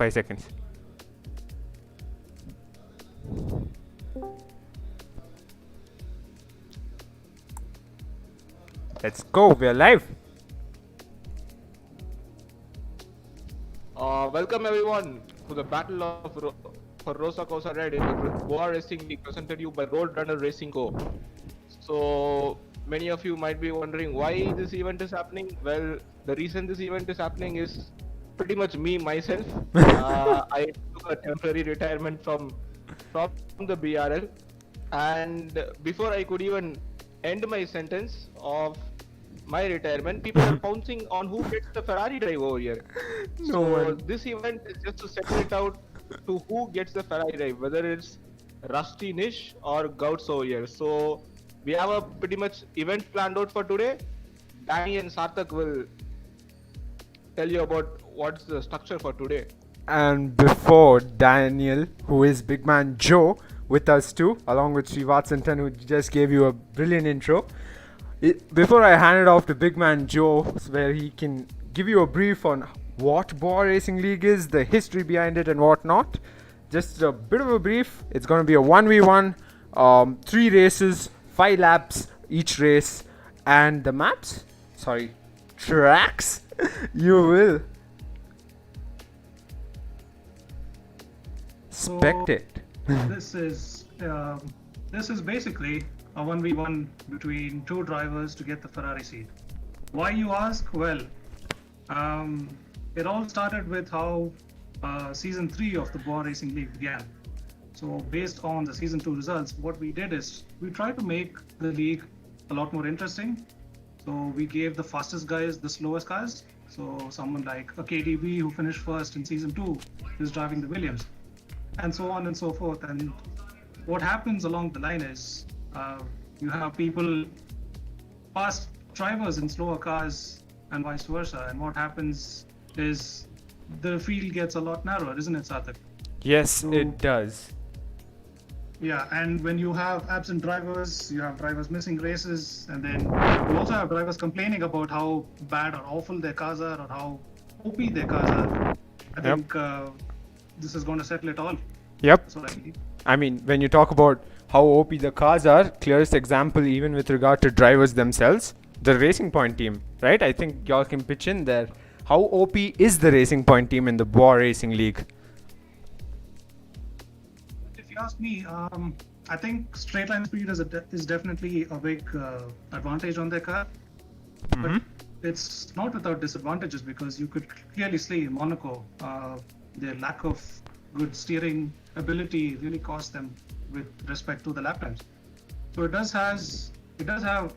5 seconds. Let's go. We're live. Welcome everyone to the battle of for Rosso Corsa Red in the Bwoah Racing League, presented to you by RoadRunnerRacingCo. So many of you might be wondering why this event is happening. Well, the reason this event is happening is pretty much me myself. I took a temporary retirement from the BRL, and before I could even end my sentence of my retirement, people are pouncing on who gets the Ferrari drive over here. So this event is just to separate out to who gets the Ferrari drive, whether it's RustyNish or Gautz over here. So we have a pretty much event planned out for today. Danny and Sarthak will tell you about what's the structure for today. And before Daniel, who is Big Man Joe, with us too, along with Srivatsantan, who just gave you a brilliant intro. Before I hand it off to Big Man Joe, where he can give you a brief on what Bwoah Racing League is, the history behind it and whatnot. Just a bit of a brief. It's going to be a 1v1, 3 races, 5 laps each race, and the tracks, you will spectate. This is basically a 1v1 between 2 drivers to get the Ferrari seat. Why, you ask? Well, it all started with how season 3 of the Bwoah Racing League began. So based on the season 2 results, what we did is we tried to make the league a lot more interesting. So we gave the fastest guys the slowest cars. So someone like a KDB who finished first in season 2 is driving the Williams, and so on and so forth. And what happens along the line is you have people, fast drivers in slower cars and vice versa. And what happens is the field gets a lot narrower, isn't it, Sarthak? Yes, So- it does. Yeah, and when you have absent drivers, you have drivers missing races, and then you also have drivers complaining about how bad or awful their cars are or how OP their cars are. I think this is going to settle it all. Yep. That's what I believe. I mean, when you talk about how OP the cars are, clearest example even with regard to drivers themselves, the Racing Point team, right? I think y'all can pitch in there. How OP is the Racing Point team in the Bwoah Racing League? If you ask me, I think straight line speed is definitely a big advantage on their car. But it's not without disadvantages, because you could clearly see in Monaco, their lack of good steering ability really cost them with respect to the lap times. So it does have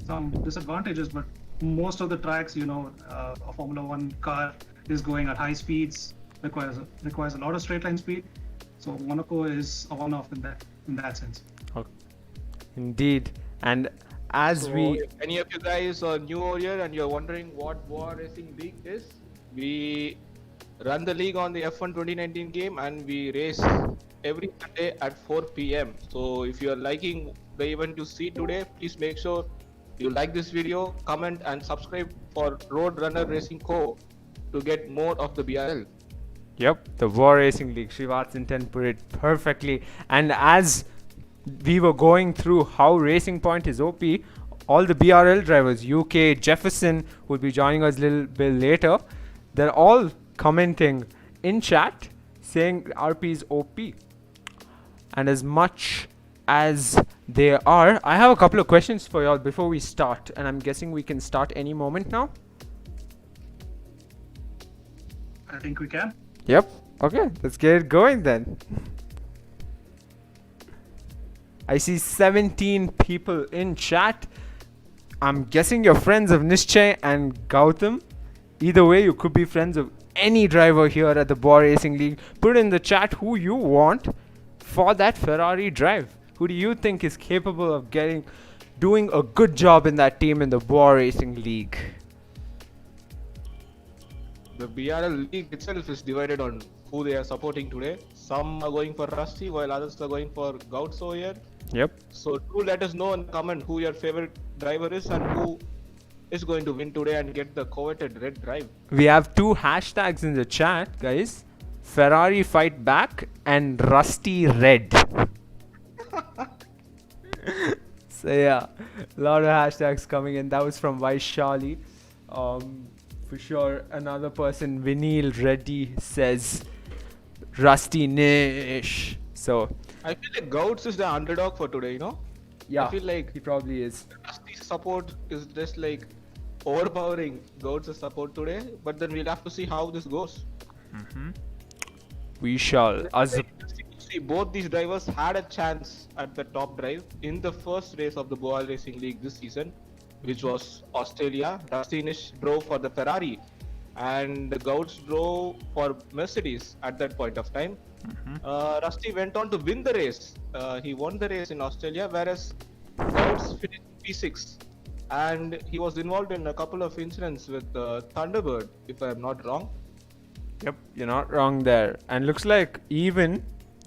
some disadvantages, but most of the tracks, a Formula One car is going at high speeds, requires a lot of straight line speed. So Monaco is a one-off in that sense. Indeed. And as So we... if any of you guys are new over here and you're wondering what Bwoah Racing League is, we run the league on the F1 2019 game, and we race every Sunday at 4 p.m. So if you are liking the event you see today, please make sure you like this video, comment and subscribe for RoadRunnerRacingCo to get more of the BRL. Yep, the Bwoah Racing League. Srivatsantan put it perfectly. And as we were going through how Racing Point is OP, all the BRL drivers, UK, Jefferson, will be joining us a little bit later. They're all commenting in chat saying RP is OP. And as much as they are, I have a couple of questions for y'all before we start. And I'm guessing we can start any moment now. I think we can. Yep. Okay, let's get it going then. I see 17 people in chat. I'm guessing you're friends of Nishchay and Gautam. Either way, you could be friends of any driver here at the Bwoah Racing League. Put in the chat who you want for that Ferrari drive. Who do you think is capable of doing a good job in that team in the Bwoah Racing League? The BRL league itself is divided on who they are supporting today. Some are going for Rusty, while others are going for Gautz over here. Yep. So do let us know in the comment who your favorite driver is and who is going to win today and get the coveted red drive. We have 2 hashtags in the chat, guys. Ferrari fight back, and Rusty red. So yeah, a lot of hashtags coming in. That was from Vaishali. For sure, another person, Vinil Reddy, says RustyNish. So I feel like Gautz is the underdog for today, you know? yeah, I feel like he probably is. Rusty's support is just like overpowering Gautz's support today, but then we'll have to see how this goes. We shall. See, both these drivers had a chance at the top drive in the first race of the Bwoah Racing League this season, which was Australia. RustyNish drove for the Ferrari, and the Gautz drove for Mercedes at that point of time. Rusty went on to win the race. He won the race in Australia, whereas Gautz finished P6, and he was involved in a couple of incidents with Thunderbird, if I'm not wrong. Yep, you're not wrong there. And looks like even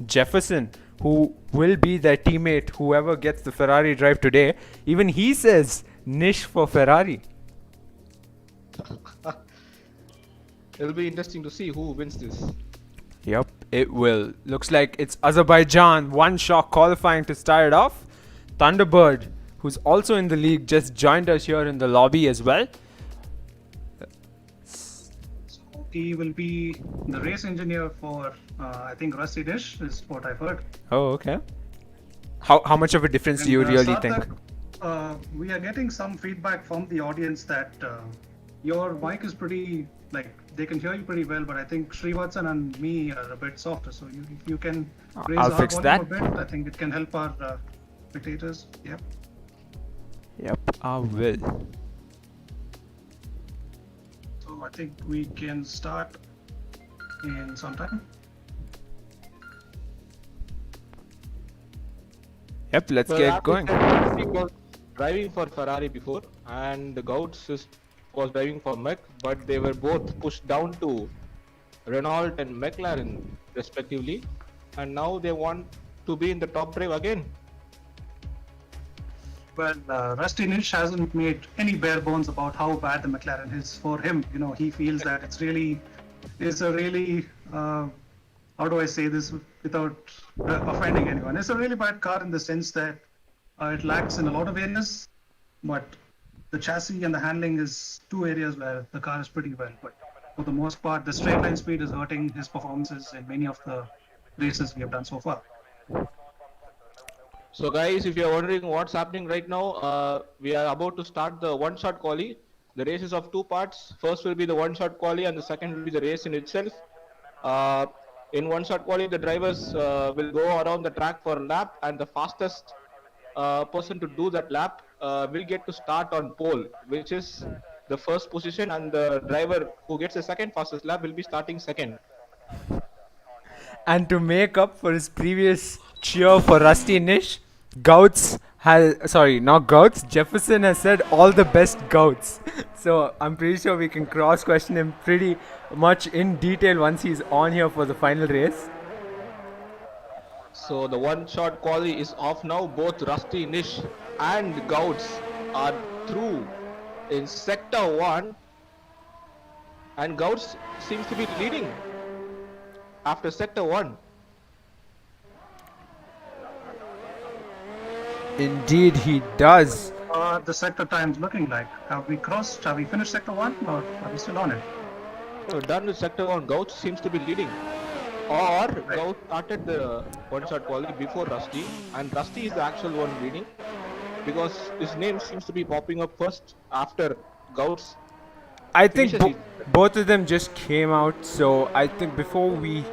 Jefferson, who will be their teammate, whoever gets the Ferrari drive today, even he says Nish for Ferrari. It'll be interesting to see who wins this. Yep, it will. Looks like it's Azerbaijan, one shot qualifying to start it off. Thunderbird, who's also in the league, just joined us here in the lobby as well. He will be the race engineer for, I think, RustyNish is what I've heard. Oh, okay. How much of a difference do you really think? We are getting some feedback from the audience that your mic is pretty, like, they can hear you pretty well, but I think Srivatsan and me are a bit softer. So if you can raise I'll our fix volume that. a bit, I think it can help our spectators. Yep. Yep, I will. So I think we can start in some time. Yep, let's Well, get as going. I said, Rusty was driving for Ferrari before, and the Gautz was driving for Mech, but they were both pushed down to Renault and McLaren respectively, and now they want to be in the top drive again. Well, RustyNish hasn't made any bare bones about how bad the McLaren is for him. You know, he feels that it's a really, how do I say this without offending anyone? It's a really bad car in the sense that it lacks in a lot of areas, but the chassis and the handling is two areas where the car is pretty well. But for the most part, the straight line speed is hurting his performances in many of the races we have done so far. So guys, if you're wondering what's happening right now, we are about to start the one-shot quali. The race is of two parts. First will be the one-shot quali, and the second will be the race in itself. In one-shot quali, the drivers will go around the track for a lap, and the fastest person to do that lap will get to start on pole, which is the first position, and the driver who gets the second fastest lap will be starting second. And to make up for his previous cheer for RustyNish, Jefferson has said all the best Gautz. So I'm pretty sure we can cross question him pretty much in detail once he's on here for the final race. So the one-shot quali is off now. Both RustyNish and Gautz are through in sector 1, and Gautz seems to be leading after sector 1. Indeed, he does. The sector time's looking like. Have we finished sector 1 or are we still on it? So done with sector 1, Gautz seems to be leading. Or Gautz started the one-shot quali before Rusty, and Rusty is the actual one leading because his name seems to be popping up first after Gautz. I think both of them just came out, so I think before we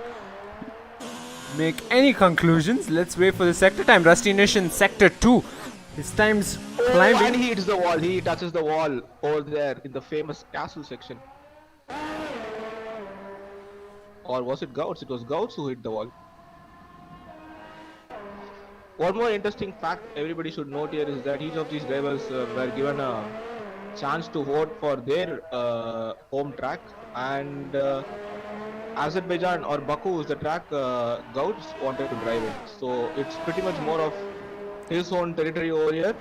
make any conclusions, let's wait for the sector time. RustyNish in sector 2. His time's climbing. And he hits the wall. He touches the wall over there in the famous castle section. Or was it Gautz? It was Gautz who hit the wall. One more interesting fact everybody should note here is that each of these drivers were given a chance to vote for their home track, and Azerbaijan or Baku is the track Gautz wanted to drive in. So it's pretty much more of his own territory over here,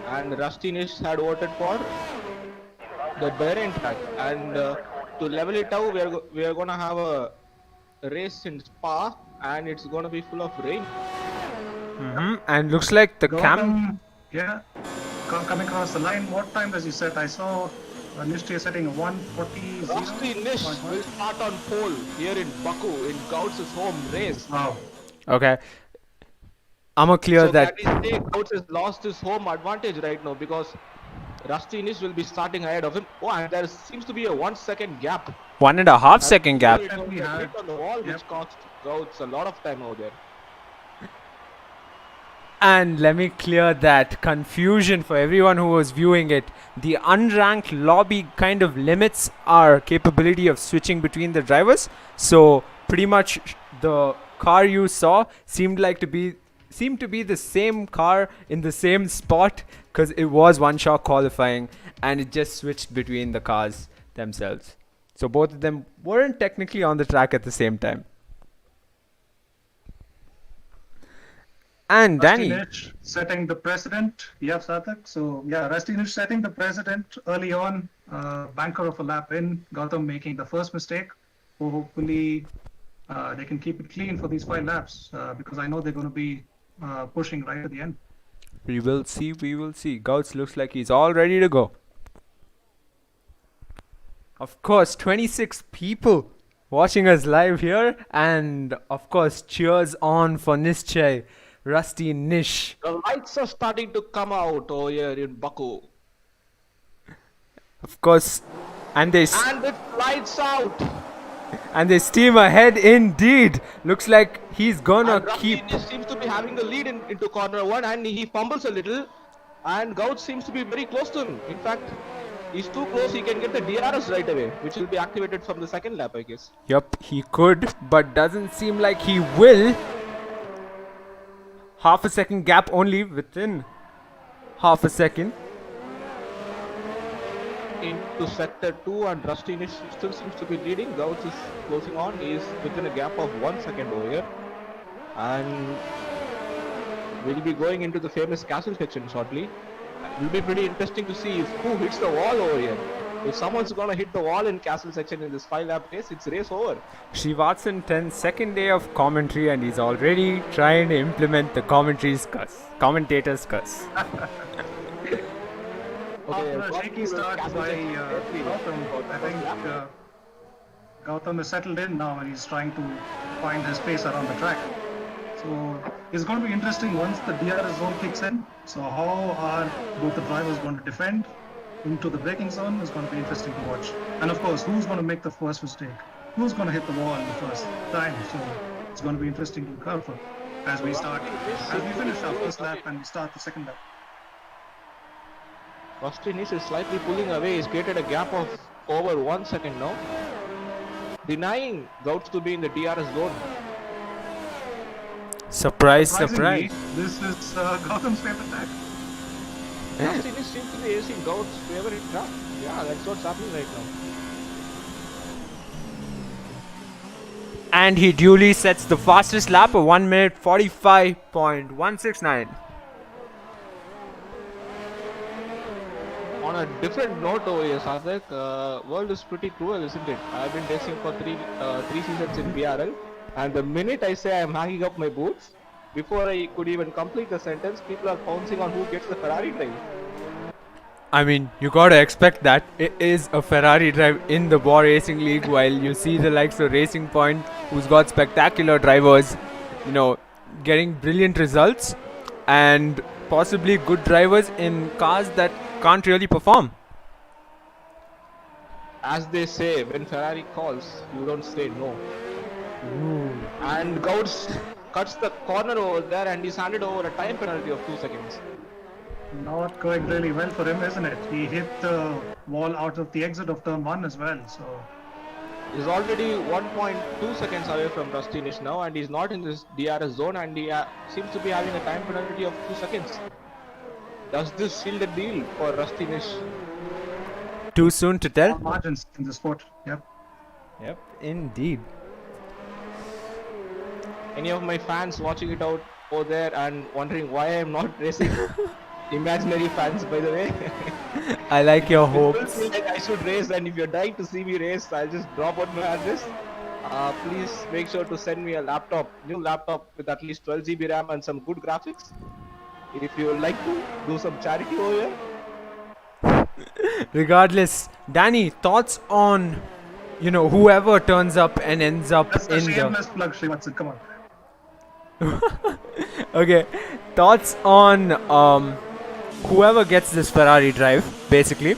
and RustyNish had voted for the Bahrain track, and to level it out we are gonna have a race in Spa, and it's gonna be full of rain. And looks like the Gautam, yeah, coming across the line. What time does he set? I saw Nishti setting a 1:40. RustyNish will start on pole here in Baku in Gautz's home race. Wow. Okay. I'ma clear So that. can we say Gautz has lost his home advantage right now because RustyNish will be starting ahead of him. Oh, and there seems to be a 1 second gap. 1.5 second gap. It was a hit on the wall, which cost Gautz a lot of time over there. And let me clear that confusion for everyone who was viewing it. The unranked lobby kind of limits our capability of switching between the drivers. So pretty much the car you saw seemed to be the same car in the same spot because it was one shot qualifying and it just switched between the cars themselves. So both of them weren't technically on the track at the same time. And Danny. RustyNish setting the precedent. Yeah, Sarthak. So yeah, RustyNish setting the precedent early on. Banker of a lap in. Gautam making the first mistake. So hopefully they can keep it clean for these 5 laps because I know they're going to be pushing right at the end. We will see. Gautz looks like he's all ready to go. Of course, 26 people watching us live here. And of course, cheers on for Nischay, RustyNish. The lights are starting to come out over here in Baku. Of course. And And it lights out. they steam ahead indeed. Looks like he's gonna And keep... RustyNish seems to be having the lead into corner 1 and he fumbles a little. And Gautz seems to be very close to him. In fact, he's too close, he can get the DRS right away, which will be activated from the second lap, I guess. Yup, he could, but doesn't seem like he will. Half a second gap only within half a second. Into sector 2 and RustyNish still seems to be leading. Gautz is closing on. He is within a gap of 1 second over here. And we'll be going into the famous castle section shortly. It will be pretty interesting to see who hits the wall over here. If someone's gonna hit the wall in castle section in this 5-lap race, it's race over. Srivatsan 10th second day of commentary and he's already trying to implement the commentator's curse. After a shaky start by Gautam, I think Gautam is settled in now and he's trying to find his pace around the track. So it's going to be interesting once the DRS zone kicks in. So how are both the drivers going to defend into the braking zone is going to be interesting to watch. And of course, who's going to make the first mistake? Who's going to hit the wall the first time? So it's going to be interesting to cover as we finish our first lap and we start the second lap. RustyNish is slightly pulling away. He's created a gap of over 1 second now, denying Gautz to be in the DRS zone. Surprise. Surprisingly, this is Gautam's favorite track. RustyNish seems to be acing Gautz's favorite track. Yeah, that's what's happening right now. And he duly sets the fastest lap of 1 minute 45.169. On a different note over here, Sarthak, world is pretty cruel, isn't it? I've been racing for three seasons in BRL, and the minute I say I'm hanging up my boots, before I could even complete the sentence, people are pouncing on who gets the Ferrari drive. I mean, you gotta expect that. It is a Ferrari drive in the Bwoah Racing League, while you see the likes of Racing Point, who's got spectacular drivers, getting brilliant results, and possibly good drivers in cars that can't really perform. As they say, when Ferrari calls, you don't say no. And Gautz cuts the corner over there and he's handed over a time penalty of 2 seconds. Not going really well for him, isn't it? He hit the wall out of the exit of turn 1 as well, so... He's already 1.2 seconds away from RustyNish now, and he's not in this DRS zone, and he seems to be having a time penalty of 2 seconds. Does this seal the deal for RustyNish? Too soon to tell? Margins in the sport, yep. Yep, indeed. Any of my fans watching it out over there and wondering why I'm not racing? Imaginary fans, by the way. I like your People hopes. feel like I should race, and if you're dying to see me race, I'll just drop out my address. Please make sure to send me a new laptop with at least 12 GB RAM and some good graphics. If you would like to do some charity over here. Regardless, Danny, thoughts on, whoever turns up and ends up That's a in the... shameless plug, Srivatsan. Come on. Okay, thoughts on whoever gets this Ferrari drive, basically.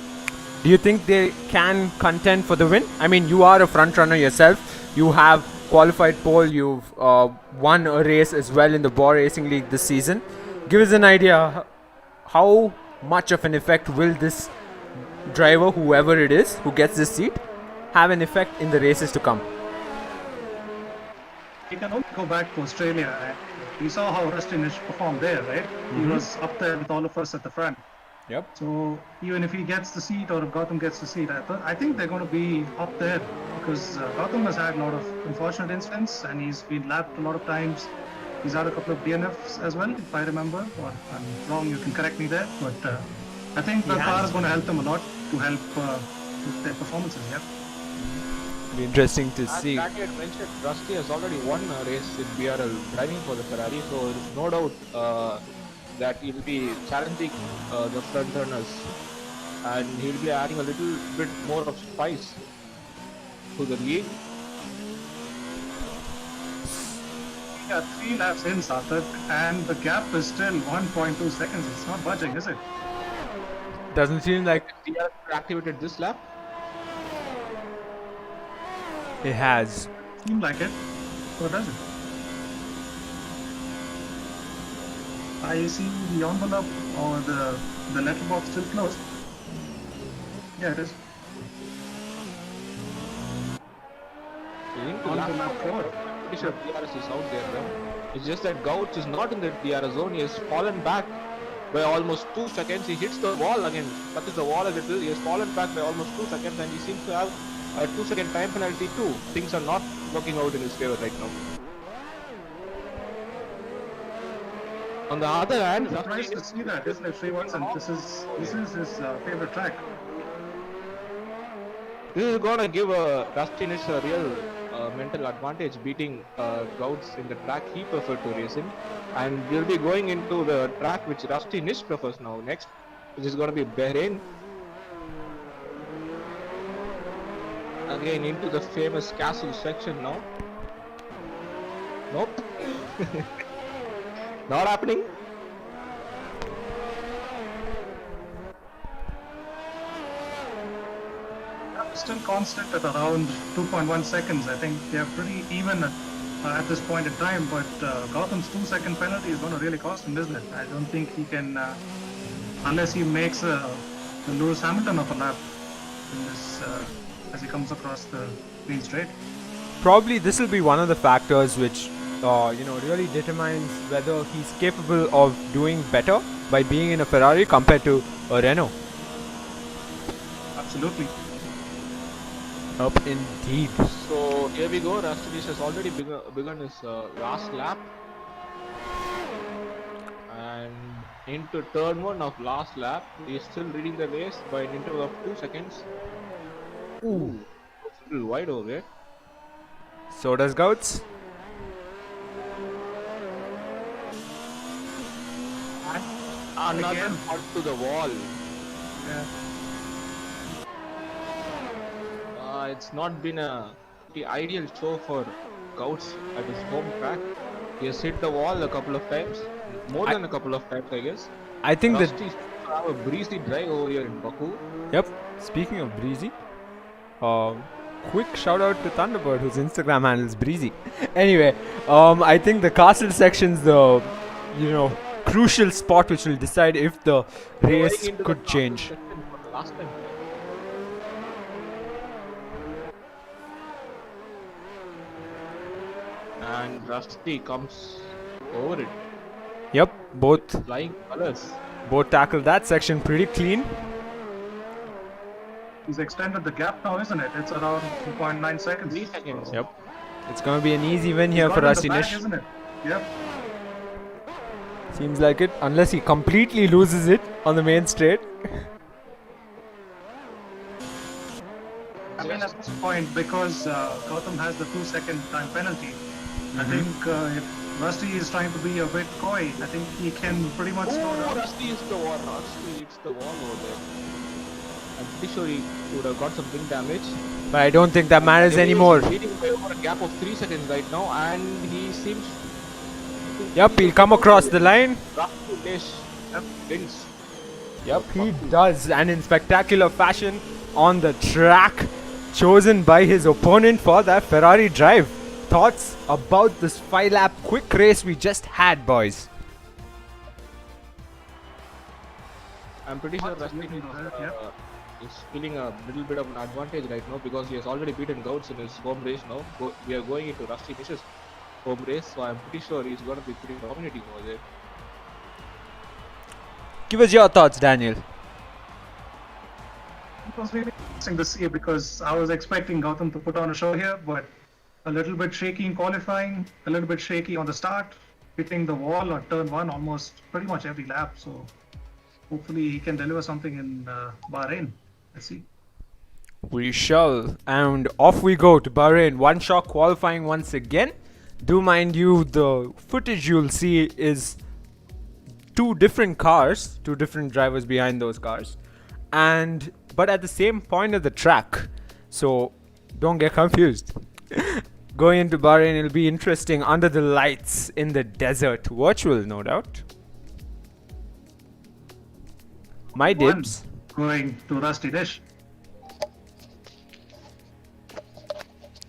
Do you think they can contend for the win? I mean, you are a front runner yourself. You have qualified pole. You've won a race as well in the Bwoah Racing League this season. Give us an idea. How much of an effect will this driver, whoever it is, who gets this seat, have an effect in the races to come? You can only go back to Australia. We saw how RustyNish performed there, right? He was up there with all of us at the front. Yep. So even if he gets the seat or if Gautam gets the seat, I think they're going to be up there because Gautam has had a lot of unfortunate incidents and he's been lapped a lot of times. He's had a couple of DNFs as well, if I remember. Or I'm wrong, you can correct me there. But I think the car is going to help them a lot to help with their performances. Yeah. Be interesting to see. As Danny had mentioned, Rusty has already won a race in BRL driving for the Ferrari, so there is no doubt that he'll be challenging the front runners and he'll be adding a little bit more of spice to the league. Yeah, 3 laps in, Sarthak, and the gap is still 1.2 seconds. It's not budging, is it? Doesn't seem like He has activated this lap. it has. Seems like it. So does it? I see the envelope or the letterbox still closed. Yeah, it is. On the lap forward. Pretty sure DRS is out there, right? It's just that Gautz is not in the DRS zone. He has fallen back by almost 2 seconds. He hits the wall again, touches the wall a little. He has fallen back by almost 2 seconds and he seems to have a 2-second time penalty too. Things are not working out in his favor right now. On the other hand, I'm surprised to see that, isn't it, Srivatsan? This is his favorite track. This is gonna give RustyNish a real mental advantage, beating Gautz in the track he preferred to race in, and we'll be going into the track which RustyNish prefers now next, which is gonna be Bahrain. Again into the famous castle section now. Nope. Not happening. Still constant at around 2.1 seconds. I think they are pretty even at this point in time, but Gautam's 2-second penalty is going to really cost him, isn't it? I don't think he can, unless he makes the Lewis Hamilton of a lap in this, as he comes across the green straight. Probably this will be one of the factors which really determines whether he's capable of doing better by being in a Ferrari compared to a Renault. Absolutely. Up indeed. So here we go. RustyNish has already begun his last lap, and into turn 1 of last lap, he is still leading the race by an interval of 2 seconds. Ooh, a little wide over there. So does Gautz. Another Again. shot to the wall. Yeah. It's not been the ideal show for Gautz at his home track. He has hit the wall a couple of times, more than a couple of times, I guess. I think that. Rusty have a breezy drive over here in Baku. Yep. Speaking of breezy, quick shout out to Thunderbird, whose Instagram handle is breezy. Anyway, I think the castle section's the crucial spot which will decide if the race Going into could the change. section for the last time. And Rusty comes over it, Yep, both flying colors. tackled that section pretty clean. He's extended the gap now, isn't it? It's around 2.9 seconds. 3 seconds. Yep. It's gonna be an easy win here He's for got in the bag, RustyNish. isn't it? Yep. Seems like it, unless he completely loses it on the main straight. I mean, at this point, because Gautam has the 2-second time penalty, I think if Rusty is trying to be a bit coy, I think he can pretty much slow down. Rusty is the wall. Rusty hits the wall over there. I'm pretty sure he would have got some wing damage. But I don't think that matters anymore. He's leading by over a gap of 3 seconds right now, and he seems. Yep, he'll come across the line. RustyNish wins. Yep, he does, and in spectacular fashion on the track chosen by his opponent for that Ferrari drive. Thoughts about this 5-lap quick race we just had, boys? I'm pretty sure Rusty is feeling a little bit of an advantage right now because he has already beaten Gautz in his home race now. We are going into RustyNish's home race, so I'm pretty sure he's going to be pretty dominating over there. Give us your thoughts, Daniel. It was really interesting to see because I was expecting Gautam to put on a show here, but a little bit shaky in qualifying, a little bit shaky on the start, hitting the wall on turn 1 almost pretty much every lap. So hopefully he can deliver something in Bahrain. Let's see. We shall. And off we go to Bahrain. One shot qualifying once again. Do mind you, the footage you'll see is two different cars, two different drivers behind those cars, but at the same point of the track. So don't get confused. Going into Bahrain, it'll be interesting under the lights in the desert. Virtual, no doubt. My dibs. Going to RustyNish.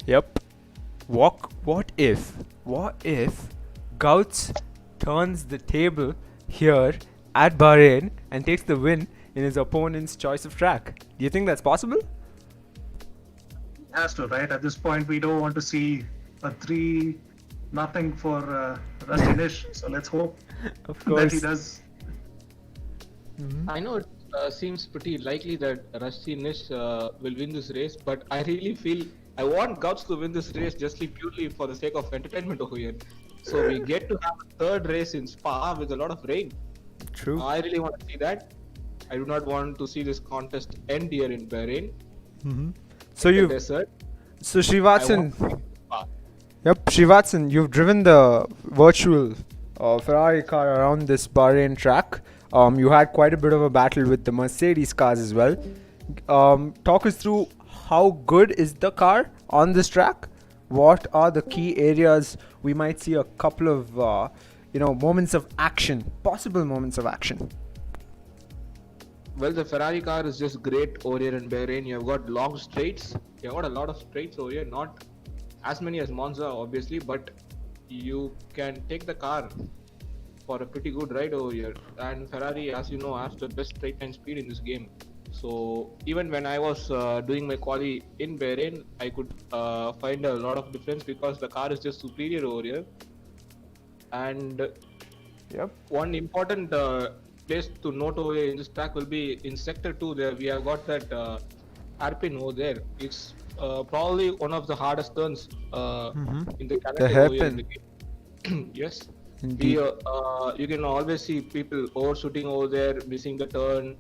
Yep. What if Gautz turns the table here at Bahrain and takes the win in his opponent's choice of track? Do you think that's possible? Has to, right? At this point, we don't want to see a 3-0 for RustyNish. So let's hope that he does. I know it seems pretty likely that RustyNish will win this race, but I really feel I want Gautz to win this race just purely for the sake of entertainment over here. So we get to have a third race in Spa with a lot of rain. True. I really want to see that. I do not want to see this contest end here in Bahrain. So you, Desert. so Srivatsan, Srivatsan, you've driven the virtual Ferrari car around this Bahrain track. You had quite a bit of a battle with the Mercedes cars as well. Talk us through how good is the car on this track? What are the key areas we might see a couple of moments of action, possible moments of action? Well, the Ferrari car is just great over here in Bahrain. You have got long straights. You have got a lot of straights over here. Not as many as Monza, obviously, but you can take the car for a pretty good ride over here. And Ferrari, as you know, has the best straight line speed in this game. So even when I was doing my quali in Bahrain, I could find a lot of difference because the car is just superior over here. And one important place to note over here in this track will be in sector 2. There we have got that hairpin over there. It's probably one of the hardest turns in the calendar. The hairpin. Yes. Indeed. You can always see people overshooting over there, missing the turn,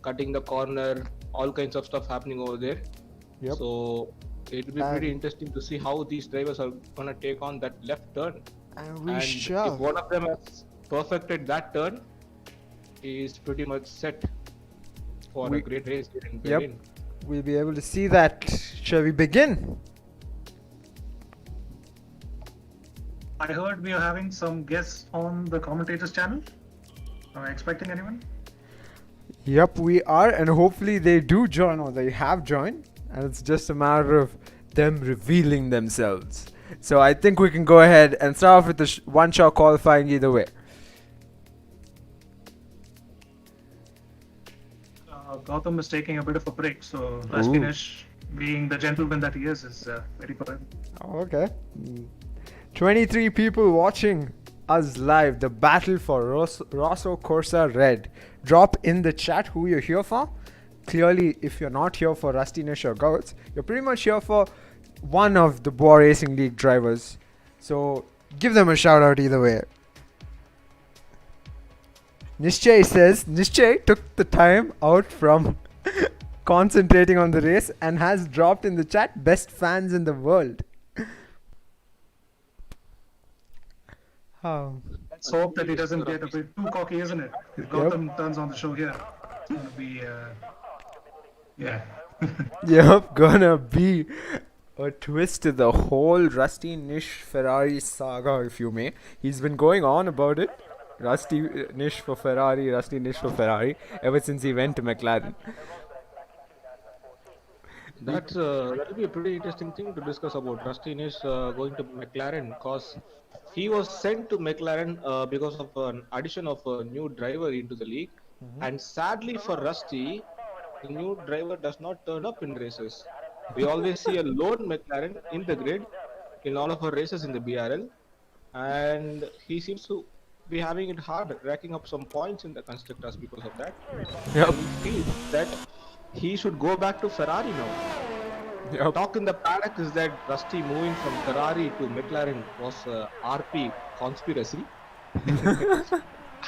cutting the corner, all kinds of stuff happening over there. So it will be pretty interesting to see how these drivers are gonna take on that left turn. And if one of them has perfected that turn, he is pretty much set for a great race here in Bahrain. We'll be able to see that. Shall we begin? I heard we are having some guests on the commentators channel. Are I expecting anyone? Yep, we are, and hopefully they do join, or they have joined, and it's just a matter of them revealing themselves. So I think we can go ahead and start off with the one-shot qualifying either way. Gautam is taking a bit of a break, so RustyNish, being the gentleman that he is ready for him. Oh, okay. 23 people watching us live. The battle for Rosso Corsa Red. Drop in the chat who you're here for. Clearly, if you're not here for RustyNish or Gautz, you're pretty much here for one of the Bwoah Racing League drivers. So give them a shout out either way. Nishchay says Nishchay took the time out from concentrating on the race and has dropped in the chat best fans in the world. Oh. Let's hope that he doesn't get a bit too cocky, isn't it? If Gautam turns on the show here, it's going to be, yeah. Yep, gonna be a twist to the whole RustyNish Ferrari saga, if you may. He's been going on about it. RustyNish for Ferrari, RustyNish for Ferrari, ever since he went to McLaren. That'll be a pretty interesting thing to discuss about RustyNish going to McLaren, because he was sent to McLaren because of an addition of a new driver into the league, and sadly for Rusty, the new driver does not turn up in races. We always see a lone McLaren in the grid in all of our races in the BRL, and he seems to be having it hard, racking up some points in the constructors because of that. Yep. And he feels that he should go back to Ferrari now. Yep. Talk in the paddock is that Rusty moving from Ferrari to McLaren was a RP conspiracy.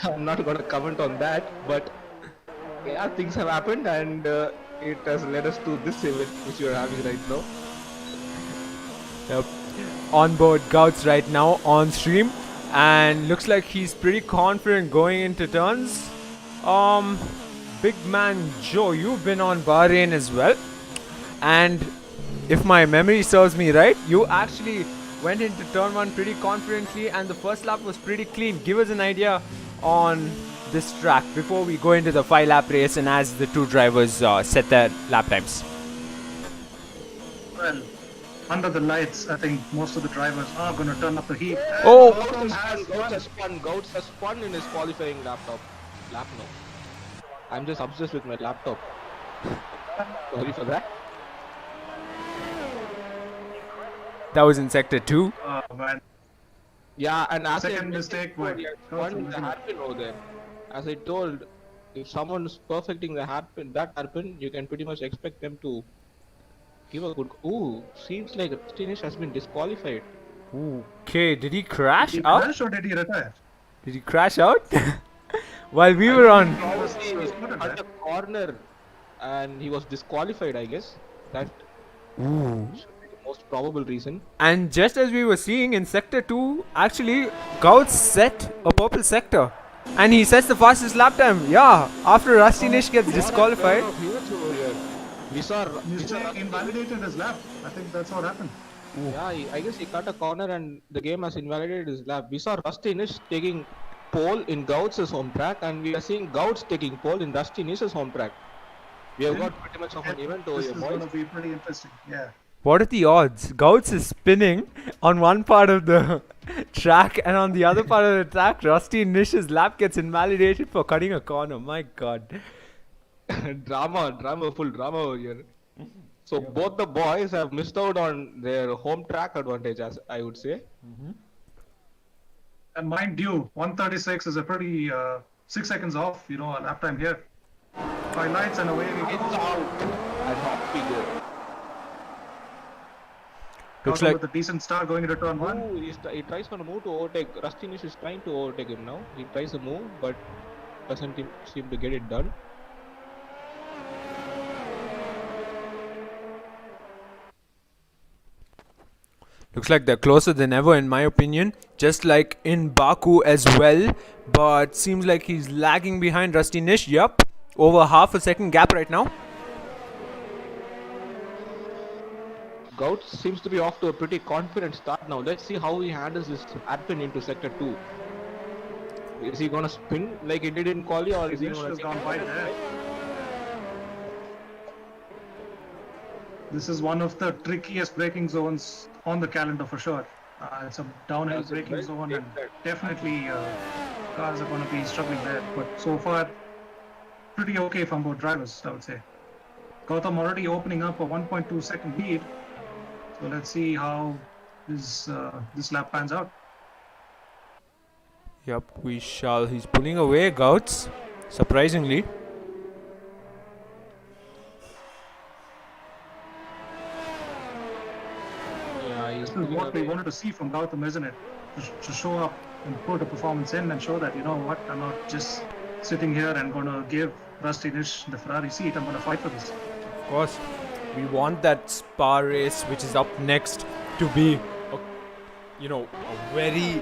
I'm not going to comment on that, but yeah, things have happened, and it has led us to this event which you are having right now. Yep. On board Gautz right now on stream, and looks like he's pretty confident going into turns. Big man Joe, you've been on Bahrain as well, and if my memory serves me right, you actually went into turn 1 pretty confidently and the first lap was pretty clean. Give us an idea on this track before we go into the 5-lap race and as the two drivers set their lap times. Well, under the lights, I think most of the drivers are going to turn up the heat. Oh! Gautz has spun in his qualifying lap now. I'm just obsessed with my laptop. Sorry for that. That was in sector 2. Oh, man. Yeah, and as Second mistake, the hairpin over there. As I told, if someone's perfecting the hairpin, that hairpin, you can pretty much expect them to give a good. Ooh, seems like RustyNish has been disqualified. Okay, did he crash Did he out? crash or did he retire? Did he crash out? While we were on. Probably he was at the corner and he was disqualified, I guess. That should be the most probable reason. And just as we were seeing in sector 2, actually, Gautz set a purple sector. And he sets the fastest lap time. Yeah, after RustyNish gets disqualified. We saw invalidated his lap. I think that's what happened. Yeah, I guess he cut a corner and the game has invalidated his lap. We saw RustyNish taking pole in Gautz's home track, and we are seeing Gautz taking pole in RustyNish's home track. We have got pretty much of an event over This here, is boys. going to be pretty interesting. Yeah. What are the odds? Gautz is spinning on one part of the track, and on the other part of the track, RustyNish's lap gets invalidated for cutting a corner. My god. full drama over here. So both the boys have missed out on their home track advantage, as I would say. And mind you, 136 is a pretty 6 seconds off, a lap time here. 5 lights and away we It's go. out and off we go. Looks Gautam like with a decent start going into turn 1. Ooh, he tries for a move to overtake. RustyNish is trying to overtake him now. He tries a move, but doesn't seem to get it done. looks like they're closer than ever in my opinion. Just like in Baku as well. But seems like he's lagging behind RustyNish. Yup. Over half a second gap right now. Gautz seems to be off to a pretty confident start now. Let's see how he handles this hairpin into sector 2. Is he gonna spin like he did in quali, or is he Nish gonna has take gone it wide out? there. This is one of the trickiest braking zones on the calendar for sure. It's a downhill That's a braking very zone, big and set. definitely cars are going to be struggling there. But so far, pretty okay from both drivers, I would say. Gautam already opening up a 1.2 second lead. So let's see how this lap pans out. Yup, we shall. He's pulling away, Gautz. Surprisingly. Yeah, he's This is what we wanted to see from Gautam, isn't it? To show up and put a performance in and show that, you know what, I'm not just sitting here and going to give RustyNish the Ferrari seat. I'm going to fight for this. course, we want that Spa race, which is up next, to be, a very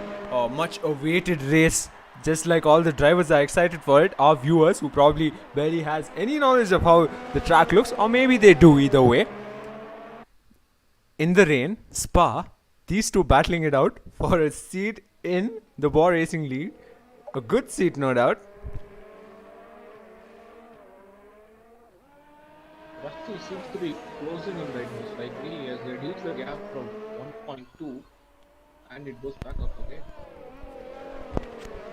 much awaited race. Just like all the drivers are excited for it, our viewers who probably barely has any knowledge of how the track looks, or maybe they do either way. In the rain, Spa, these two battling it out for a seat in the Bwoah Racing League. A good seat, no doubt. Rusty seems to be closing in right now slightly. He has reduced the gap from 1.2 and it goes back up again.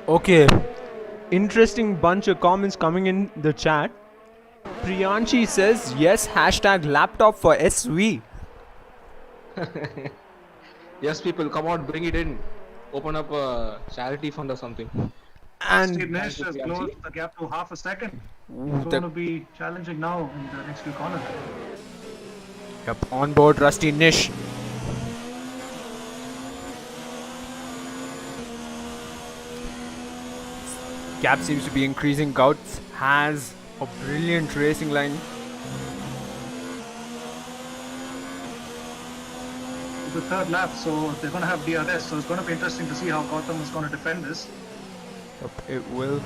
Okay, interesting bunch of comments coming in the chat. Priyanshi says yes, hashtag laptop for SV. Yes, people, come on, bring it in. Open up a charity fund or something. And RustyNish has closed the gap to half a second. It's going to be challenging now in the next few corners. yep, on board RustyNish. Gap seems to be increasing. Gautz has a brilliant racing line. The third lap, so they're going to have DRS, so it's going to be interesting to see how Gautam is going to defend this. Yep, it will.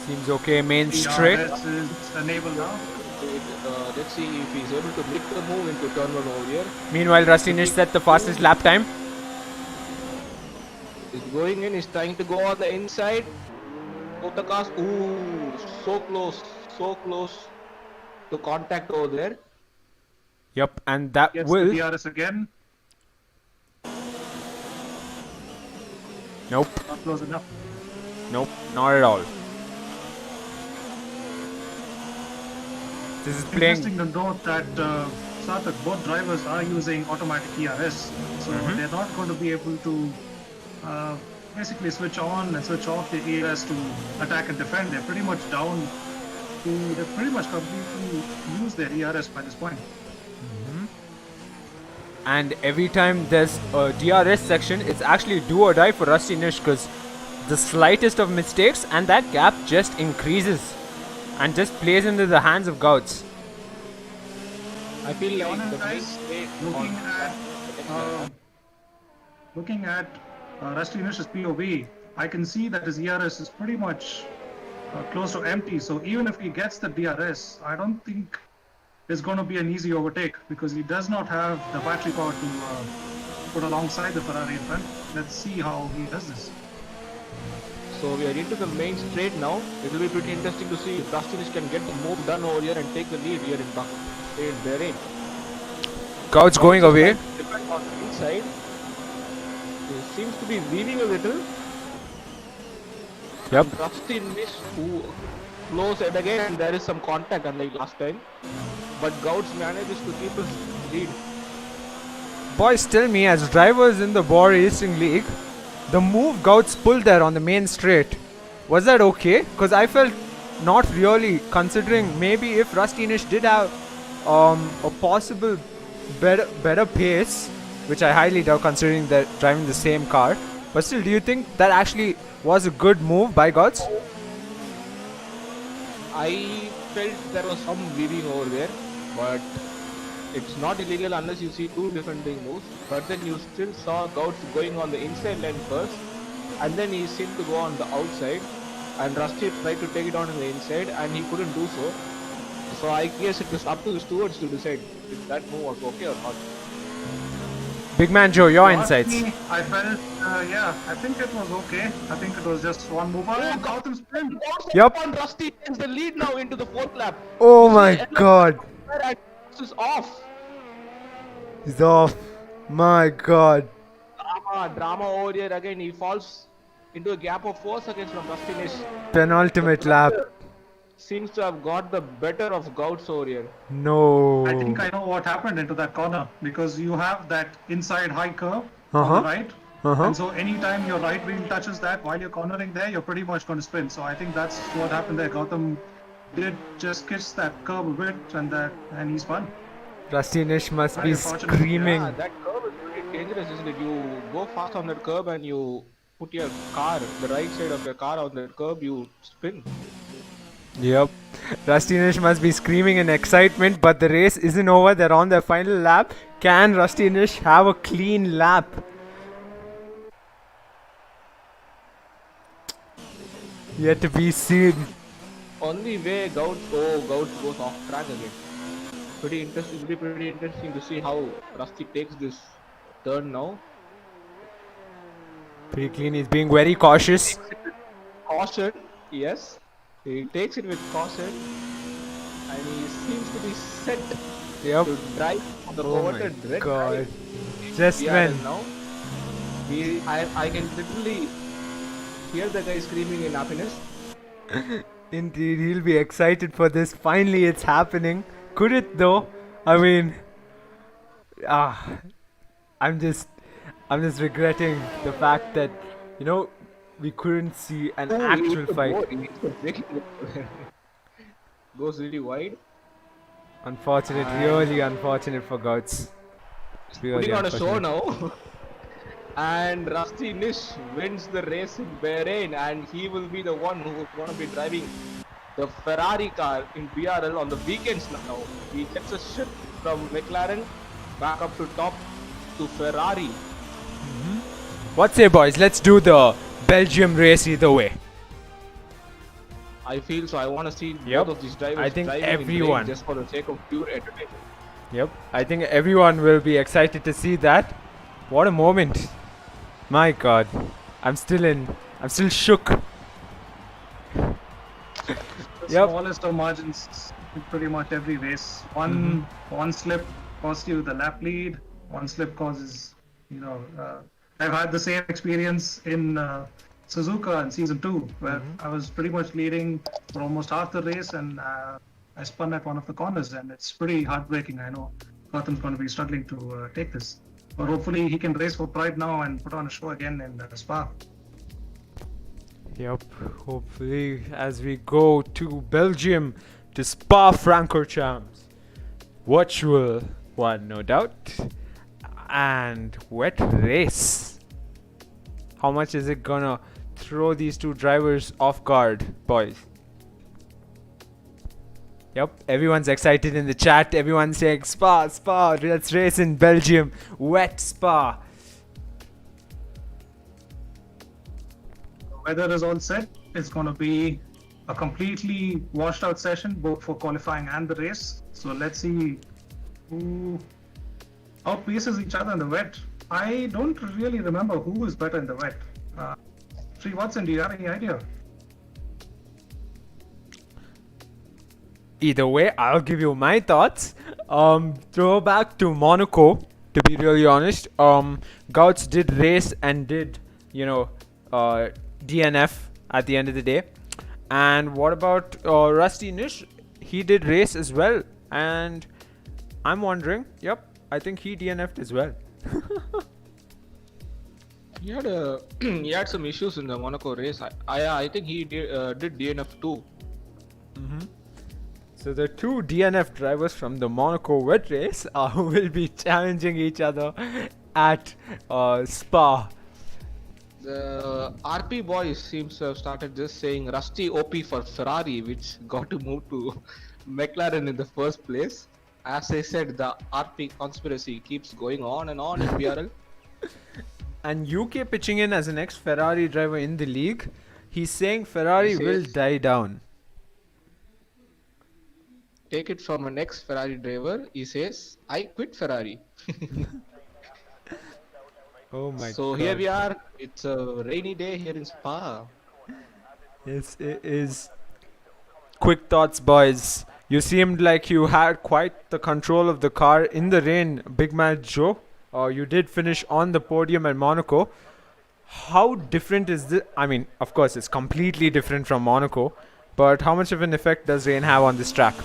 Seems okay. Main straight. DRS is enabled now. Let's see if he's able to make the move into turn 1 over here. Meanwhile, RustyNish set the fastest lap time. He's going in, he's trying to go on the inside. Both the cars, ooh, so close to contact over there. Yep, and that Gets will. the DRS again. Nope, Not close enough. nope, not at all. This is playing. Interesting to note that Sarthak, both drivers are using automatic ERS, so they're not going to be able to basically switch on and switch off the ERS to attack and defend. They're pretty much down to, they're pretty much completely use their ERS by this point. And every time there's a DRS section, it's actually do or die for RustyNish, because the slightest of mistakes and that gap just increases and just plays into the hands of Gautz. I feel like Honest the guys, mistake looking at RustyNish's POV, I can see that his ERS is pretty much close to empty. So even if he gets the DRS, I don't think it's going to be an easy overtake, because he does not have the battery power to put alongside the Ferrari in front. Let's see how he does this. So we are into the main straight now. It will be pretty interesting to see if RustyNish can get the move done over here and take the lead here in Bahrain. Gautz going away. Depend on the inside. He seems to be weaving a little. Yep. RustyNish who blows it again, and there is some contact unlike last time. But Gautz manages to keep his lead. Boys, tell me, as drivers in the Bwoah Racing League, the move Gautz pulled there on the main straight, was that okay? Because I felt not really, considering maybe if RustyNish did have a possible better pace, which I highly doubt considering they're driving the same car. But still, do you think that actually was a good move by Gautz? I felt there was some weaving over there, but it's not illegal unless you see two defending moves. But then you still saw Gautz going on the inside lane first, and then he seemed to go on the outside, and Rusty tried to take it on the inside, and he couldn't do so. So I guess it was up to the stewards to decide if that move was okay or not. Big man Joe, your Honestly, insights. I felt, I think it was okay. I think it was just one move. Oh, Gautam sprint. Yep. On Rusty takes the lead now into the fourth lap. Oh my god. Is off. He's off. My god. Drama over here again. He falls into a gap of 4 seconds from RustyNish. Penultimate lap. Seems to have got the better of Gautz over here. No. I think I know what happened into that corner, because you have that inside high curve on the right. And so anytime your right wheel touches that while you're cornering there, you're pretty much going to spin. So I think that's what happened there. Gautam did just kiss that curve a bit, and he spun. RustyNish must Very be unfortunate. screaming. Yeah, that curve is pretty dangerous, isn't it? You go fast on that curve and you put your car, the right side of your car on that curve, you spin. Yep. RustyNish must be screaming in excitement, but the race isn't over. They're on their final lap. Can RustyNish have a clean lap? Yet to be seen. Only way Gautz goes off track again. Pretty interesting. It'll be pretty interesting to see how Rusty takes this turn now. Pretty clean. He's being very cautious. Caution, yes. He takes it with caution, and he seems to be set Yep. to drive on the Oh my coveted red god. line. Just We are when. in now. I can literally hear the guy screaming in happiness. Indeed, he'll be excited for this. Finally, it's happening. Could it though? I mean, ah, I'm just regretting the fact that we couldn't see an Oh, he actual hit the fight. board. He hit the braking. Goes really wide. Unfortunate, really unfortunate for Gautz. Really Putting on a show unfortunate. now. And RustyNish wins the race in Bahrain, and he will be the one who is going to be driving the Ferrari car in BRL on the weekends now. He gets a shift from McLaren back up to top to Ferrari. What say, boys? Let's do the Belgium race either way. I feel so. I want to see Yep. both of these drivers I think driving in everyone- Bahrain just for the sake of pure entertainment. Yep, I think everyone will be excited to see that. What a moment. My god. I'm still shook. The Yep. smallest of margins in pretty much every race. One slip costs you the lap lead. One slip causes, I've had the same experience in Suzuka in season 2, where I was pretty much leading for almost half the race, and I spun at one of the corners, and it's pretty heartbreaking. I know Gotham's going to be struggling to take this, but hopefully he can race for pride now and put on a show again in Spa. Yep, hopefully as we go to Belgium, to Spa-Francorchamps. Virtual one, no doubt. And wet race. How much is it gonna throw these two drivers off guard, boys? Yep, everyone's excited in the chat. Everyone's saying Spa, let's race in Belgium. Wet Spa. Weather is all set. It's going to be a completely washed out session, both for qualifying and the race. So let's see who outpaces each other in the wet. I don't really remember who is better in the wet. Sri Watson, do you have any idea? Either way, I'll give you my thoughts. Throw back to Monaco, to be really honest. Gautz did race and did, DNF at the end of the day. And what about RustyNish? He did race as well. And I'm wondering, I think he DNF'd as well. He had some issues in the Monaco race. I think he did DNF too. So the two DNF drivers from the Monaco wet race will be challenging each other at Spa. The RP boys seems to have started just saying Rusty OP for Ferrari, which got to move to McLaren in the first place. As I said, the RP conspiracy keeps going on and on in BRL. And UK pitching in as an ex-Ferrari driver in the league. He's saying Ferrari He will says- die down. Take it from an ex-Ferrari driver. He says, I quit Ferrari. Oh my So god. here we are. It's a rainy day here in Spa. Yes, it is. Quick thoughts, boys. You seemed like you had quite the control of the car in the rain, Big Man Joe. You did finish on the podium at Monaco. How different is this? I mean, of course, it's completely different from Monaco. But how much of an effect does rain have on this track?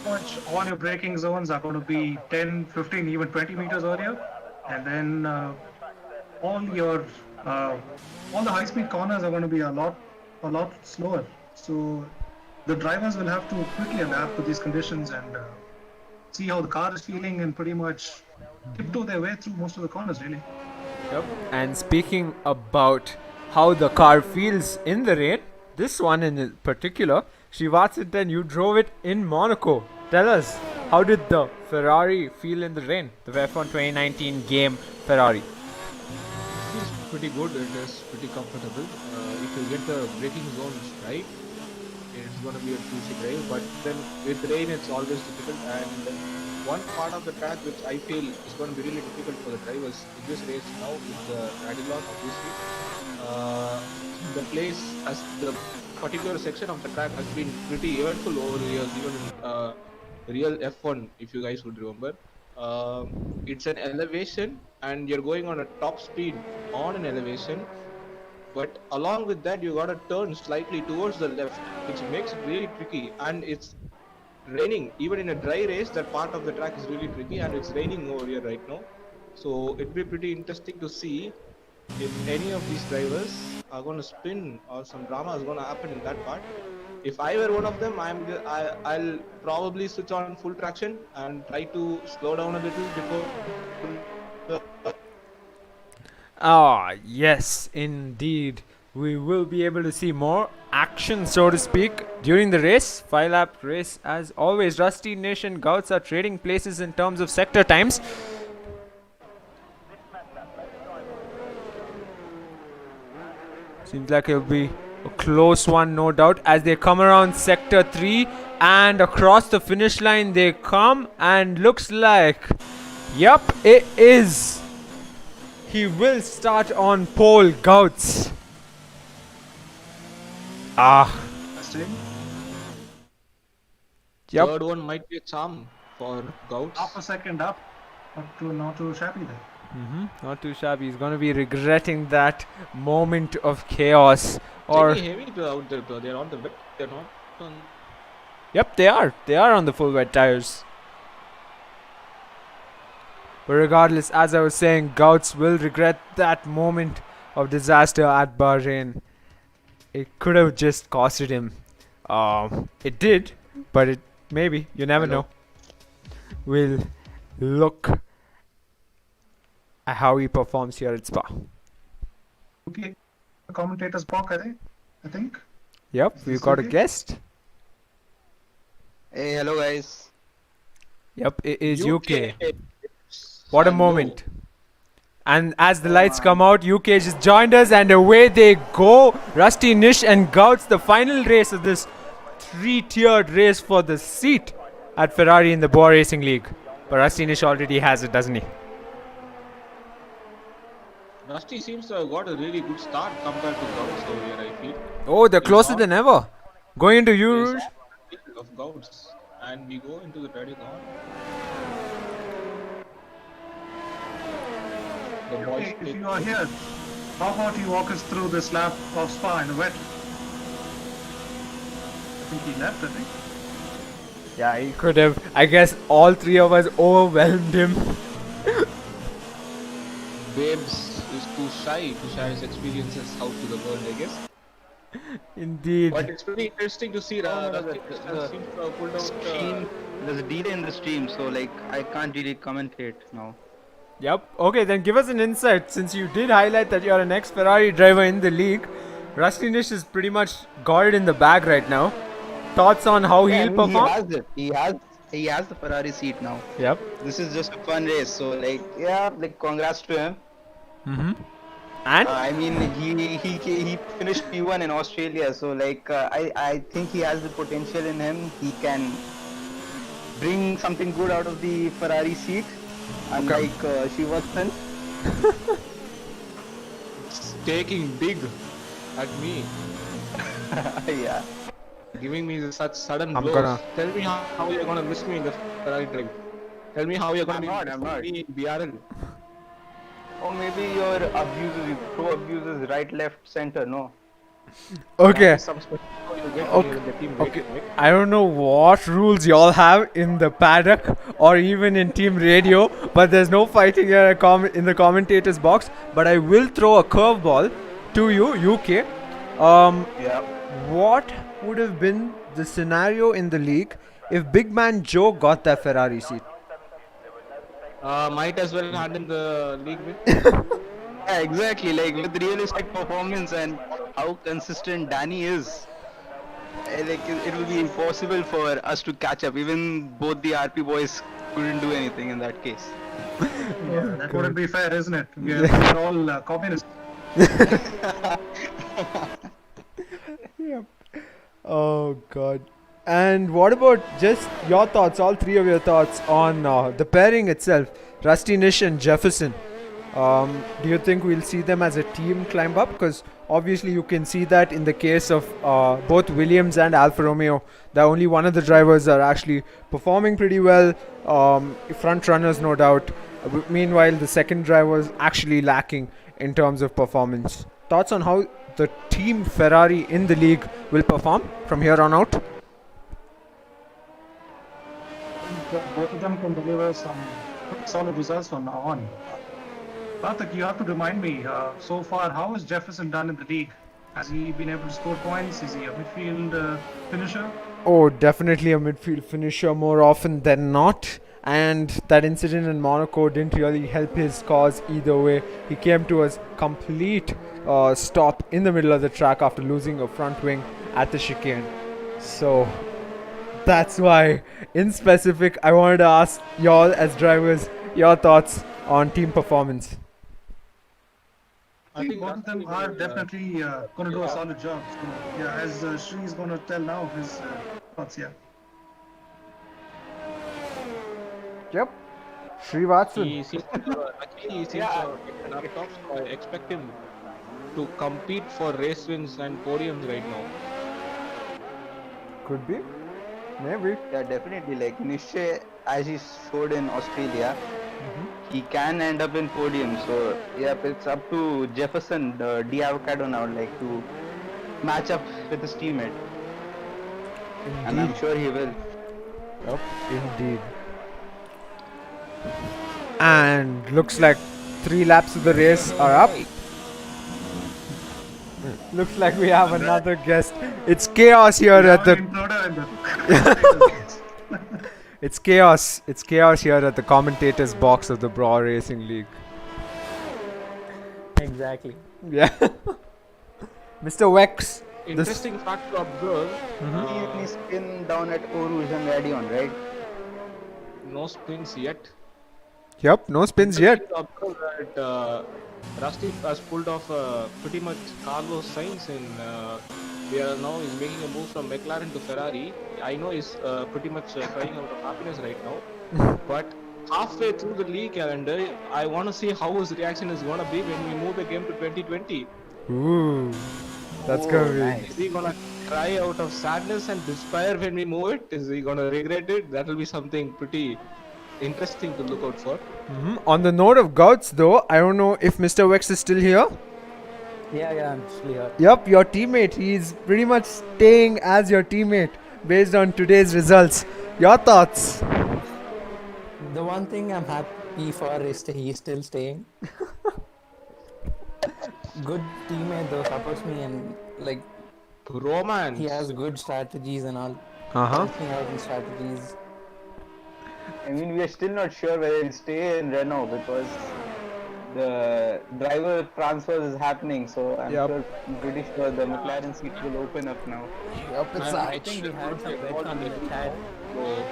Much all your braking zones are going to be 10, 15, even 20 meters earlier, and then all the high-speed corners are going to be a lot slower. So the drivers will have to quickly adapt to these conditions and see how the car is feeling and pretty much tiptoe their way through most of the corners, really. Yep. And speaking about how the car feels in the rain, this one in particular, Srivatsan, you drove it in Monaco. Tell us, how did the Ferrari feel in the rain? The F1 2019 game Ferrari. Feels pretty good. It is pretty comfortable. If you get the braking zones right, it's going to be a juicy drive. But then with rain, it's always difficult. And one part of the track which I feel is going to be really difficult for the drivers in this race now is the paddock, obviously. The place, as the particular section of the track has been pretty eventful over the years, even in real F1, if you guys would remember. It's an elevation, and you're going on a top speed on an elevation, but along with that, you gotta turn slightly towards the left, which makes it really tricky. And it's raining, even in a dry race. That part of the track is really tricky, and it's raining over here right now. So it'd be pretty interesting to see if any of these drivers are going to spin or some drama is going to happen in that part. If I were one of them, I'll probably switch on full traction and try to slow down a little before. Ah, yes, indeed. We will be able to see more action, so to speak, during the race. 5-lap race, as always. RustyNish and Gautz are trading places in terms of sector times. Seems like it'll be a close one, no doubt, as they come around sector 3 and across the finish line they come, and looks like, yep, it is. He will start on pole, Gautz. Yep. Third one might be a charm for Gautz. Half a second up, not too shabby there. Not too shabby. He's going to be regretting that moment of chaos. Or Heavy out there, though. They're on the wet. They're not on. Yep, they are. They are on the full wet tires. But regardless, as I was saying, Gautz will regret that moment of disaster at Bahrain. It could have just costed him. It did, but it maybe. You never know. We'll look at how he performs here at Spa. Okay, the commentator's block, I think. Yep, we've got a guest. Hey, hello guys. Yep, it is UK. What a moment. And as the lights come out, UK just joined us, and away they go. RustyNish and Gautz, the final race of this 3-tiered race for the seat at Ferrari in the Bwoah Racing League. But RustyNish already has it, doesn't he? Rusty seems to have got a really good start compared to Gautz over here, I feel. Oh, they're closer than ever. Going into Rouge. Of Gautz. And we go into the paddock on. The boys Okay, if you are here, how about you walk us through this lap of Spa in the wet? I think he left, I think. Yeah, he could have. I guess all three of us overwhelmed him. Babes is too shy to share his experiences out to the world, I guess. Indeed. But it's pretty interesting to see Rusty the seems to have pulled out. Stream, there's a delay in the stream, so like I can't really commentate now. Yep. Okay, then give us an insight. Since you did highlight that you're an ex-Ferrari driver in the league, RustyNish is pretty much got it in the bag right now. Thoughts on how Yeah, I he'll mean, perform? He has it. He has the Ferrari seat now. Yep. This is just a fun race, so like yeah, like congrats to him. And I mean he finished P1 in Australia, so like I think he has the potential in him. He can bring something good out of the Ferrari seat, unlike Srivatsan. It's taking big at me, Yeah. giving me such sudden I'm blows. gonna- Tell me how you're gonna miss me in the Ferrari drive. Tell me how you're gonna I'm not. me in BRL. Or maybe your pro abuses right, left, center. No. okay. Some special you get Okay. when you're in the team Okay. rating, right? I don't know what rules y'all have in the paddock or even in team radio, but there's no fighting here in the commentators box. But I will throw a curveball to you, UK. Yeah. What would have been the scenario in the league if Big Man Joe got that Ferrari seat? Might as well handle the league win. Yeah, exactly. Like with realistic performance and how consistent Danny is, like it will be impossible for us to catch up. Even both the RP boys couldn't do anything in that case. Yeah, that wouldn't be fair, isn't it? We're all communists. Yep. Oh god. And what about just your thoughts, all three of your thoughts on the pairing itself, RustyNish and Jefferson? Do you think we'll see them as a team climb up? Because obviously you can see that in the case of both Williams and Alfa Romeo, that only one of the drivers are actually performing pretty well, front runners no doubt. Meanwhile, the second driver is actually lacking in terms of performance. Thoughts on how the team Ferrari in the league will perform from here on out? Both of them can deliver some solid results from now on. Karthik, you have to remind me, so far, how has Jefferson done in the league? Has he been able to score points? Is he a midfield finisher? Oh, definitely a midfield finisher more often than not. And that incident in Monaco didn't really help his cause either way. He came to a complete stop in the middle of the track after losing a front wing at the chicane. So that's why, in specific, I wanted to ask y'all as drivers your thoughts on team performance. I think both of them are definitely going to do a solid job. So, yeah, as Sri is going to tell now his thoughts, yeah. Yep. Srivatsan. He seems actually he seems in our tops. I expect him to compete for race wins and podiums right now. Could be. Maybe. Yeah, definitely. Like Nishay, as he showed in Australia, he can end up in podium. So yeah, it's up to Jefferson, the avocado now, like to match up with his teammate, and I'm sure he will. Yep, indeed. And looks like 3 laps of the race are up. Looks like we have another guest. It's chaos here at the. It's chaos. It's chaos here at the commentators box of the Bwoah Racing League. Exactly. Yeah. Mr. Wex. Interesting fact to observe. He spin down at Eau Rouge and Radion, right? No spins yet. Yep, no spins yet. Observe that Rusty has pulled off pretty much Carlos Sainz in where now he's making a move from McLaren to Ferrari. I know he's pretty much crying out of happiness right now. But halfway through the league calendar, I want to see how his reaction is going to be when we move the game to 2020. Ooh. That's gonna be. Nice. Is he going to cry out of sadness and despair when we move it? Is he going to regret it? That will be something pretty interesting to look out for. On the note of Gautz, though, I don't know if Mr. Wex is still here. Yeah, I'm still here. Yep, your teammate. He's pretty much staying as your teammate based on today's results. Your thoughts? The one thing I'm happy for is that he's still staying. Good teammate though, supports me and like Romance. he has good strategies and all. Helps me out in strategies. I mean, we are still not sure whether he'll stay in Renault because the driver transfer is happening. So I'm pretty sure the McLaren seat will open up now. Yep, I think we had some bets on the chat. So,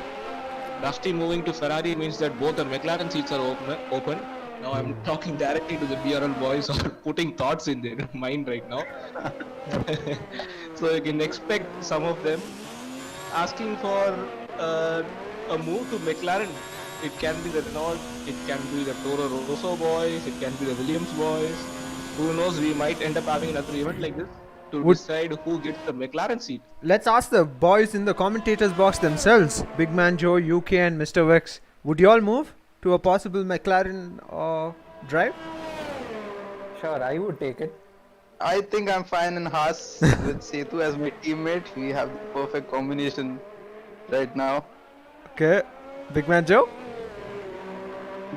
Rusty moving to Ferrari means that both the McLaren seats are open. Now I'm talking directly to the BRL boys or putting thoughts in their mind right now. So you can expect some of them asking for a move to McLaren. It can be the Renault, it can be the Toro Rosso boys, it can be the Williams boys. Who knows, we might end up having another event like this to decide who gets the McLaren seat. Let's ask the boys in the commentators box themselves. Big Man Joe, UK and Mr. Wex. Would you all move to a possible McLaren drive? Sure, I would take it. I think I'm fine in Haas with Setu as my teammate. We have the perfect combination right now. Okay. Big Man Joe?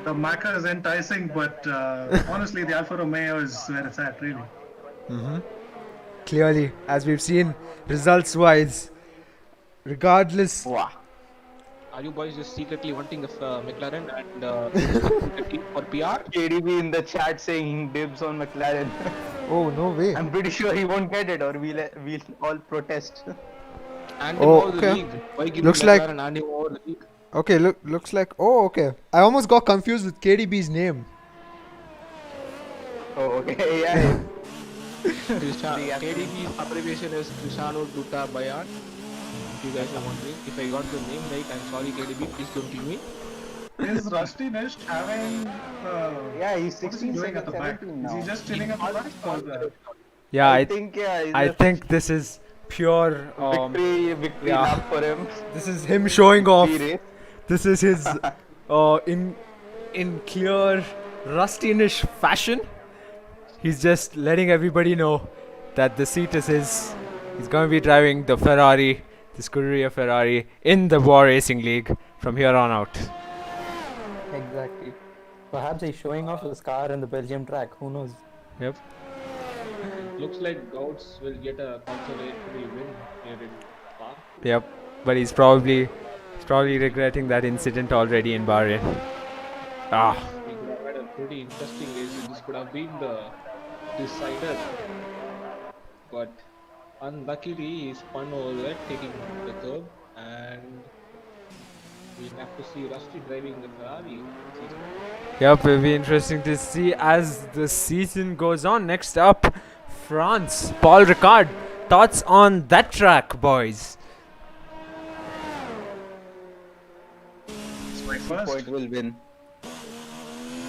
The Macca is enticing, but honestly, the Alfa Romeo is where it's at, really. Clearly, as we've seen, results-wise, regardless. Wow. Are you boys just secretly wanting the McLaren and for PR? KDB in the chat saying dibs on McLaren. Oh, no way. I'm pretty sure he won't get it, or we'll all protest. And Oh, over the okay. league. Why give Looks McLaren like- and hand him over the league? Okay, looks like. Oh, okay. I almost got confused with KDB's name. Oh, okay, yeah. KDB's abbreviation is Cristiano Duta Bayan. If you guys are wondering, if I got the name right, I'm sorry KDB, please don't kill me. Is RustyNish having? Yeah, he's What is he 16, doing at the back? 17 Is now. he just chilling at the back? Or, Yeah, I think, yeah, he's I a think this is pure. victory yeah. lap for him. This is him showing off. Victory race. This is his in clear RustyNish fashion. He's just letting everybody know that the seat is his. He's going to be driving the Ferrari, the Scuderia Ferrari, in the Bwoah Racing League from here on out. Exactly. Perhaps he's showing off his car in the Belgium track. Who knows? Yep. Looks like Gautz will get a consolatory win here in Spa. Yep. But he's probably regretting that incident already in Bahrain. Ah. We could have had a pretty interesting race. This could have been the decider. But unluckily, he spun over there, taking the curb, and we'll have to see Rusty driving the Ferrari. Yep, it'll be interesting to see as the season goes on. Next up, France. Paul Ricard. Thoughts on that track, boys? it's my first. Point will win.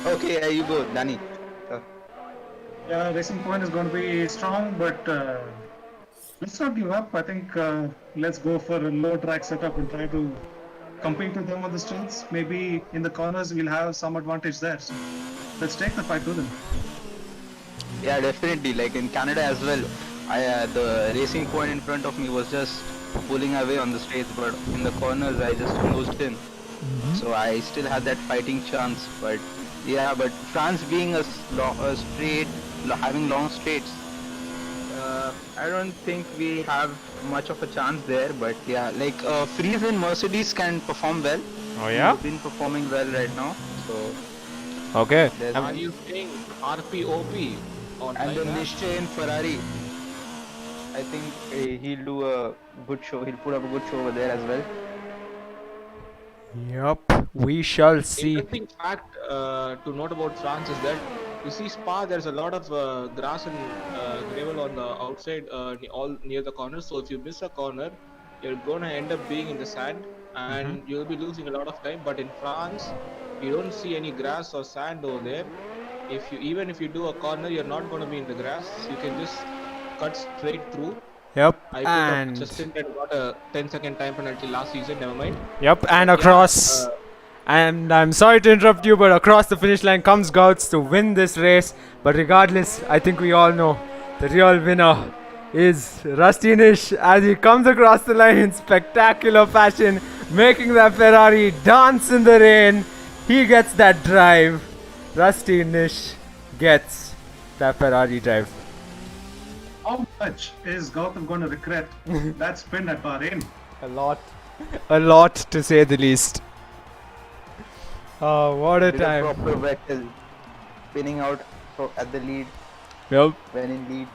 Okay, yeah, you go, Danny. Yeah, Racing Point is going to be strong, but let's not give up. I think let's go for a low track setup and try to compete with them on the straights. Maybe in the corners we'll have some advantage there. So let's take the fight to them. Yeah, definitely. Like in Canada as well, the Racing Point in front of me was just pulling away on the straights, but in the corners I just closed in. So I still had that fighting chance. But yeah, but France being a straight, having long straights, I don't think we have much of a chance there. But yeah, like Freeze and Mercedes can perform well. Oh yeah? They've been performing well right now. So Okay. there's Are you saying RPOP on and then time lap? Nishtay in Ferrari, I think he'll do a good show. He'll put up a good show over there as well. Yep. We shall see. Interesting fact to note about France is that you see Spa, there's a lot of grass and gravel on the outside, all near the corners. So if you miss a corner, you're gonna end up being in the sand, and you'll be losing a lot of time. But in France, you don't see any grass or sand over there. Even if you do a corner, you're not gonna be in the grass. You can just cut straight through. Yep. I And Justin that got a 10-second time penalty last season. Never mind. yep. And across. And I'm sorry to interrupt you, but across the finish line comes Gautz to win this race. But regardless, I think we all know the real winner is RustyNish as he comes across the line in spectacular fashion, making that Ferrari dance in the rain. He gets that drive. RustyNish gets that Ferrari drive. How much is Gautam going to regret that spin at Bahrain? A lot. A lot to say the least. Oh, what a Did a time. proper Vettel, spinning out at the lead, Yep. when in lead.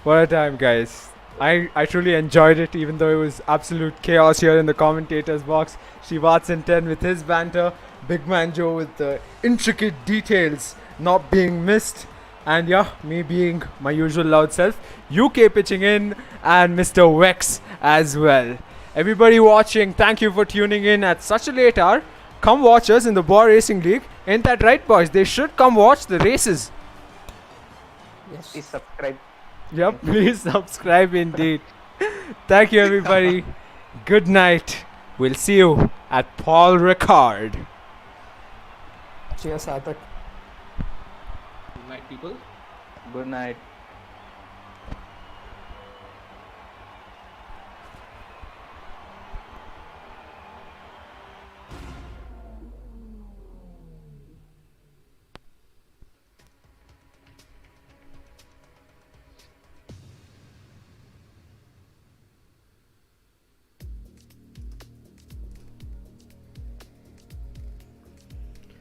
What a time, guys. I truly enjoyed it, even though it was absolute chaos here in the commentators box. Shivat's in 10 with his banter. Big Man Joe with the intricate details not being missed. And yeah, me being my usual loud self. UK pitching in and Mr. Wex as well. Everybody watching, thank you for tuning in at such a late hour. Come watch us in the Bwoah Racing League. Ain't that right, boys? They should come watch the races. Yes. Please subscribe. Yep, please subscribe indeed. Thank you, everybody. Good night. We'll see you at Paul Ricard. Cheers, Satak. Good night, people. Good night.